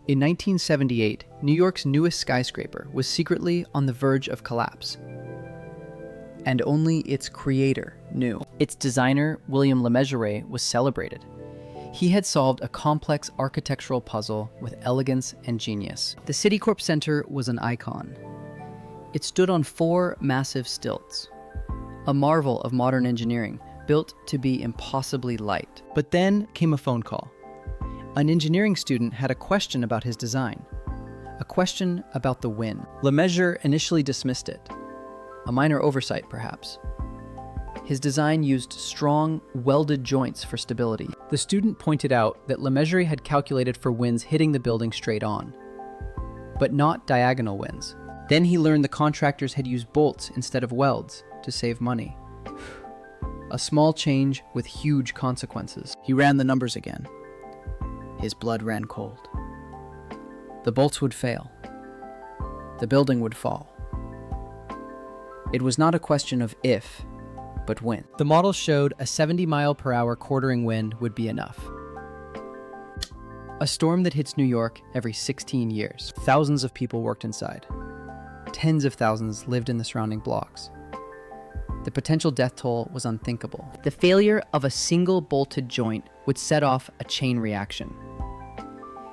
In 1978, New York's newest skyscraper was secretly on the verge of collapse. And only its creator knew. Its designer, William LeMessurier, was celebrated. He had solved a complex architectural puzzle with elegance and genius. The Citicorp Center was an icon. It stood on 4 massive stilts, a marvel of modern engineering, built to be impossibly light. But then came a phone call. An engineering student had a question about his design, a question about the wind. LeMessurier initially dismissed it, a minor oversight perhaps. His design used strong, welded joints for stability. The student pointed out that LeMessurier had calculated for winds hitting the building straight on, but not diagonal winds. Then he learned the contractors had used bolts instead of welds to save money. A small change with huge consequences. He ran the numbers again. His blood ran cold. The bolts would fail. The building would fall. It was not a question of if, but when. The model showed a 70-mile-per-hour quartering wind would be enough. A storm that hits New York every 16 years. Thousands of people worked inside. Tens of thousands lived in the surrounding blocks. The potential death toll was unthinkable. The failure of a single bolted joint would set off a chain reaction.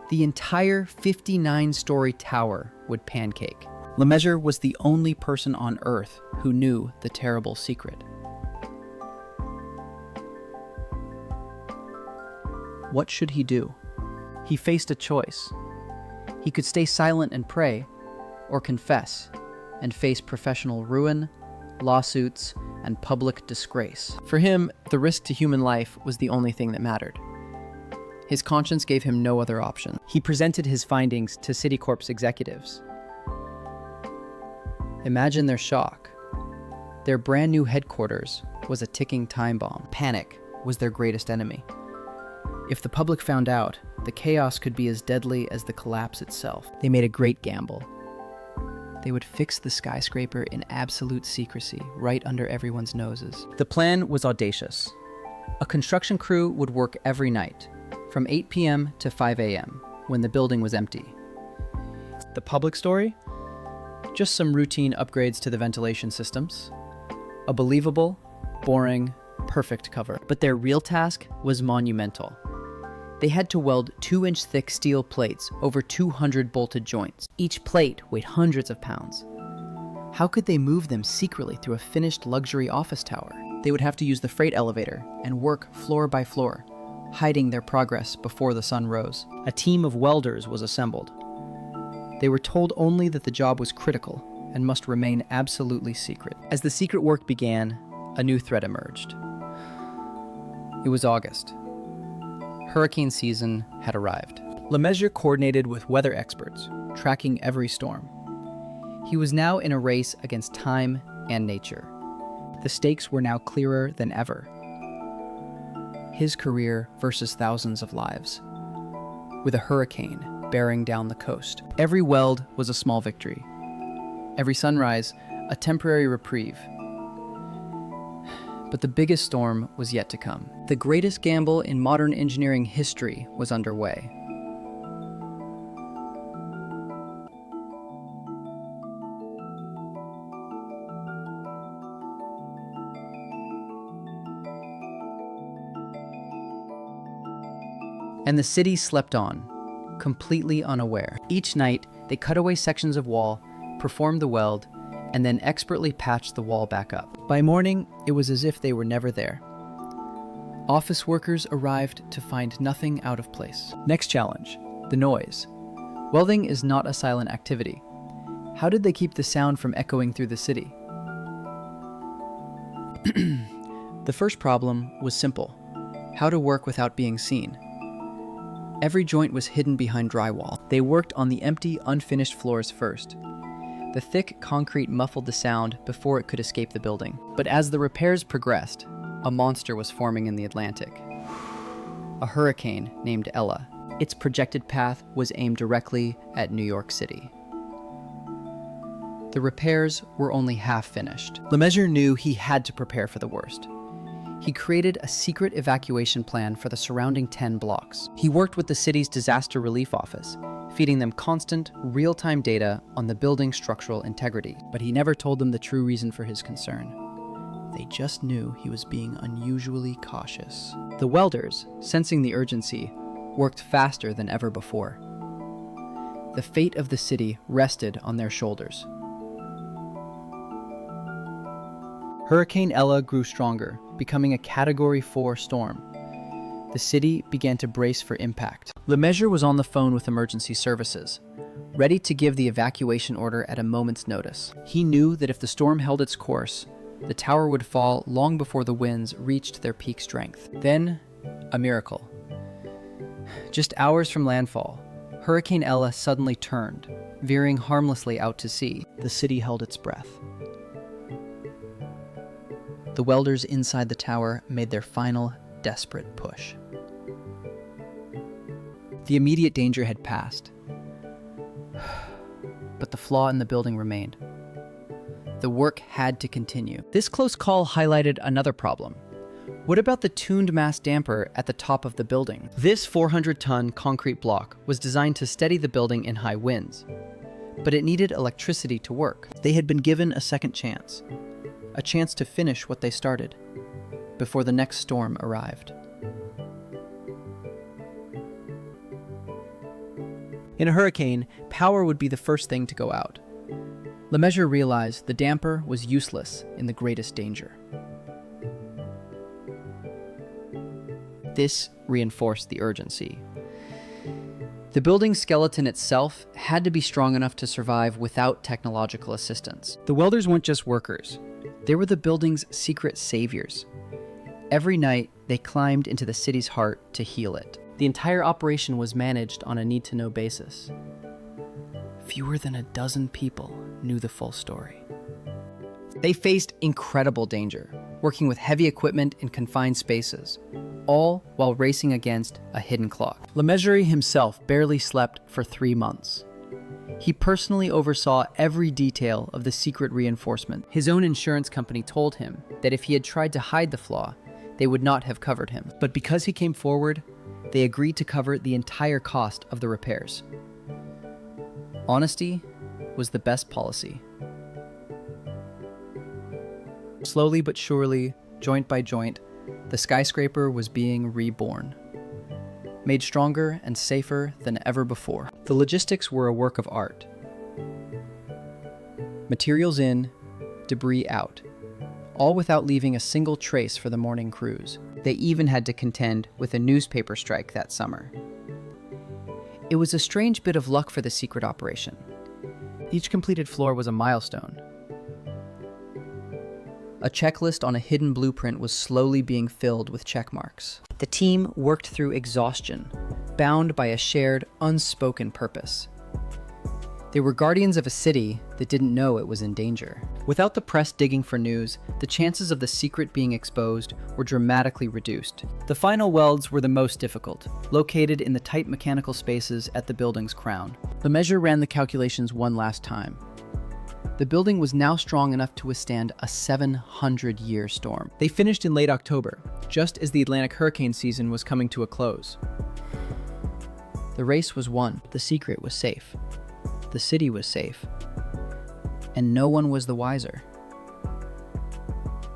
The entire 59-story tower would pancake. LeMessurier was the only person on Earth who knew the terrible secret. What should he do? He faced a choice. He could stay silent and pray, or confess and face professional ruin, lawsuits, and public disgrace. For him, the risk to human life was the only thing that mattered. His conscience gave him no other option. He presented his findings to Citicorp's executives. Imagine their shock. Their brand new headquarters was a ticking time bomb. Panic was their greatest enemy. If the public found out, the chaos could be as deadly as the collapse itself. They made a great gamble. They would fix the skyscraper in absolute secrecy, right under everyone's noses. The plan was audacious. A construction crew would work every night, from 8 p.m. to 5 a.m., when the building was empty. The public story? Just some routine upgrades to the ventilation systems. A believable, boring, perfect cover. But their real task was monumental. They had to weld 2-inch thick steel plates over 200 bolted joints. Each plate weighed hundreds of pounds. How could they move them secretly through a finished luxury office tower? They would have to use the freight elevator and work floor by floor, hiding their progress before the sun rose. A team of welders was assembled. They were told only that the job was critical and must remain absolutely secret. As the secret work began, a new threat emerged. It was August. Hurricane season had arrived. LeMessurier coordinated with weather experts, tracking every storm. He was now in a race against time and nature. The stakes were now clearer than ever. His career versus thousands of lives, with a hurricane bearing down the coast. Every weld was a small victory. Every sunrise, a temporary reprieve. But the biggest storm was yet to come. The greatest gamble in modern engineering history was underway. And the city slept on, completely unaware. Each night, they cut away sections of wall, performed the weld, and then expertly patched the wall back up. By morning, it was as if they were never there. Office workers arrived to find nothing out of place. Next challenge, the noise. Welding is not a silent activity. How did they keep the sound from echoing through the city? The first problem was simple: how to work without being seen. Every joint was hidden behind drywall. They worked on the empty, unfinished floors first. The thick concrete muffled the sound before it could escape the building. But as the repairs progressed, a monster was forming in the Atlantic. A hurricane named Ella. Its projected path was aimed directly at New York City. The repairs were only half finished. LeMessurier knew he had to prepare for the worst. He created a secret evacuation plan for the surrounding 10 blocks. He worked with the city's disaster relief office, feeding them constant, real-time data on the building's structural integrity. But he never told them the true reason for his concern. They just knew he was being unusually cautious. The Welders, sensing the urgency, worked faster than ever before. The fate of the city rested on their shoulders. Hurricane Ella grew stronger, becoming a Category 4 storm. The city began to brace for impact. LeMessurier was on the phone with emergency services, ready to give the evacuation order at a moment's notice. He knew that if the storm held its course, the tower would fall long before the winds reached their peak strength. Then, a miracle. Just hours from landfall, Hurricane Ella suddenly turned, veering harmlessly out to sea. The city held its breath. The welders inside the tower made their final, desperate push. The immediate danger had passed, but the flaw in the building remained. The work had to continue. This close call highlighted another problem. What about the tuned mass damper at the top of the building? This 400-ton concrete block was designed to steady the building in high winds, but it needed electricity to work. They had been given a second chance, a chance to finish what they started, before the next storm arrived. In a hurricane, power would be the first thing to go out. LeMessurier realized the damper was useless in the greatest danger. This reinforced the urgency. The building's skeleton itself had to be strong enough to survive without technological assistance. The welders weren't just workers. They were the building's secret saviors. Every night, they climbed into the city's heart to heal it. The entire operation was managed on a need-to-know basis. Fewer than a dozen people knew the full story. They faced incredible danger, working with heavy equipment in confined spaces, all while racing against a hidden clock. LeMessurier himself barely slept for 3 months. He personally oversaw every detail of the secret reinforcement. His own insurance company told him that if he had tried to hide the flaw, they would not have covered him. But because he came forward, they agreed to cover the entire cost of the repairs. Honesty was the best policy. Slowly but surely, joint by joint, the skyscraper was being reborn, made stronger and safer than ever before. The logistics were a work of art. Materials in, debris out, all without leaving a single trace for the morning crews. They even had to contend with a newspaper strike that summer. It was a strange bit of luck for the secret operation. Each completed floor was a milestone. A checklist on a hidden blueprint was slowly being filled with check marks. The team worked through exhaustion, bound by a shared, unspoken purpose. They were guardians of a city that didn't know it was in danger. Without the press digging for news, the chances of the secret being exposed were dramatically reduced. The final welds were the most difficult, located in the tight mechanical spaces at the building's crown. LeMessurier ran the calculations one last time. The building was now strong enough to withstand a 700-year storm. They finished in late October, just as the Atlantic hurricane season was coming to a close. The race was won. The secret was safe. The city was safe. And no one was the wiser.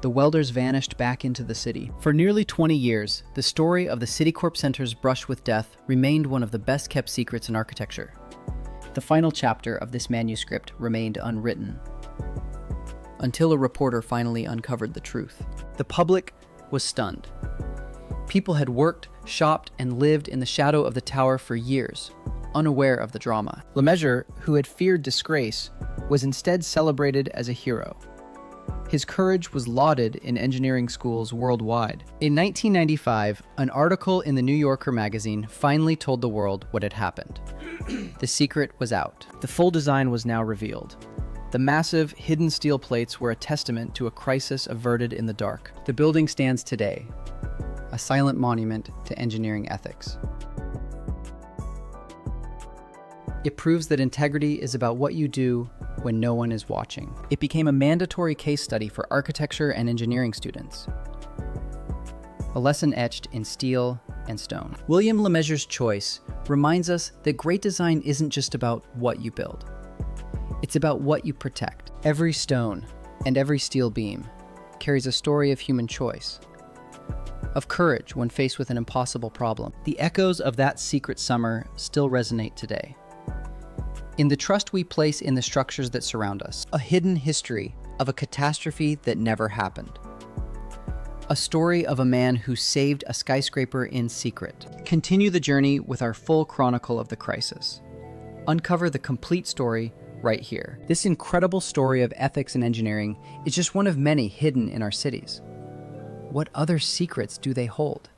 The welders vanished back into the city. For nearly 20 years, the story of the Citicorp Center's brush with death remained one of the best-kept secrets in architecture. The final chapter of this manuscript remained unwritten, until a reporter finally uncovered the truth. The public was stunned. People had worked, shopped, and lived in the shadow of the tower for years, unaware of the drama. LeMessurier, who had feared disgrace, was instead celebrated as a hero. His courage was lauded in engineering schools worldwide. In 1995, an article in the New Yorker magazine finally told the world what had happened. The secret was out. The full design was now revealed. The massive, hidden steel plates were a testament to a crisis averted in the dark. The building stands today, a silent monument to engineering ethics. It proves that integrity is about what you do when no one is watching. It became a mandatory case study for architecture and engineering students, a lesson etched in steel and stone. William LeMessurier's choice reminds us that great design isn't just about what you build. It's about what you protect. Every stone and every steel beam carries a story of human choice, of courage when faced with an impossible problem. The echoes of that secret summer still resonate today. In the trust we place in the structures that surround us, a hidden history of a catastrophe that never happened. A story of a man who saved a skyscraper in secret. Continue the journey with our full chronicle of the crisis. Uncover the complete story right here. This incredible story of ethics and engineering is just one of many hidden in our cities. What other secrets do they hold?